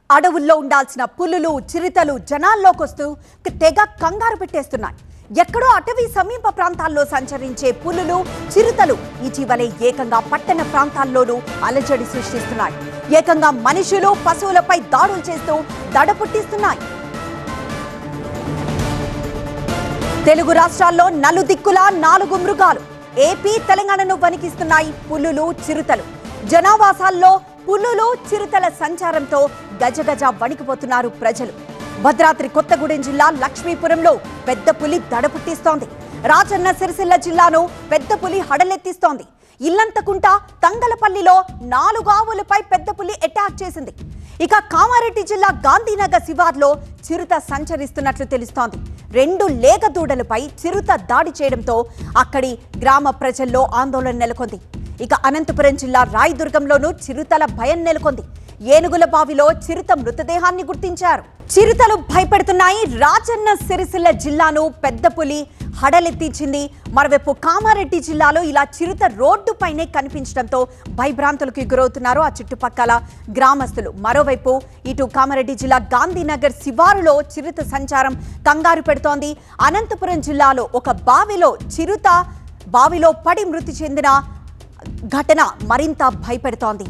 అడవుల్లో ఉండాల్సిన పులులు చిరుతలు జనాల్లోకొస్తూ తెగ కంగారు పెట్టేస్తున్నాయి. ఎక్కడో అటవీ సమీప ప్రాంతాల్లో సంచరించే పులులు చిరుతలు ఇటీవలే ఏకంగా పట్టణ ప్రాంతాల్లోనూ అలజడి సృష్టిస్తున్నాయి. ఏకంగా మనుషులు పశువులపై దాడులు చేస్తూ దడ పుట్టిస్తున్నాయి. తెలుగు రాష్ట్రాల్లో నలుదిక్కులా 4 మృగాలు ఏపీ తెలంగాణను వణికిస్తున్నాయి పులులు చిరుతలు. జనావాసాల్లో పులులు చిరుతల సంచారంతో గజగజ వణికిపోతున్నారు ప్రజలు. భద్రాద్రి కొత్తగూడెం జిల్లా లక్ష్మీపురంలో పెద్ద పులి దడ పుట్టిస్తోంది. రాజన్న సిరిసిల్ల జిల్లాను పెద్ద పులి హడలెత్తిస్తోంది. ఇల్లంతకుంట తంగలపల్లిలో 4 ఆవులపై పెద్ద పులి అటాక్ చేసింది. ఇక కామారెడ్డి జిల్లా గాంధీనగర్ శివార్లో చిరుత సంచరిస్తున్నట్లు తెలుస్తోంది. 2 లేగ దూడలపై చిరుత దాడి చేయడంతో అక్కడి గ్రామ ప్రజల్లో ఆందోళన నెలకొంది. ఇక అనంతపురం జిల్లా రాయదుర్గంలోనూ చిరుతల భయం నెలకొంది. ఏనుగుల బావిలో చిరుత మృతదేహాన్ని గుర్తించారు. చిరుతలు భయపెడుతున్నాయి. రాజన్న సిరిసిల్ల జిల్లాను పెద్ద పులి హడలెత్తించింది. మరోవైపు కామారెడ్డి జిల్లాలో ఇలా చిరుత రోడ్డుపైనే కనిపించడంతో భయభ్రాంతులకు గురవుతున్నారు ఆ చుట్టుపక్కల గ్రామస్తులు. మరోవైపు ఇటు కామారెడ్డి జిల్లా గాంధీనగర్ శివారులో చిరుత సంచారం కంగారు పెడుతోంది. అనంతపురం జిల్లాలో ఒక బావిలో పడి మృతి చెందిన ఘటన మరింత భయపెడుతోంది.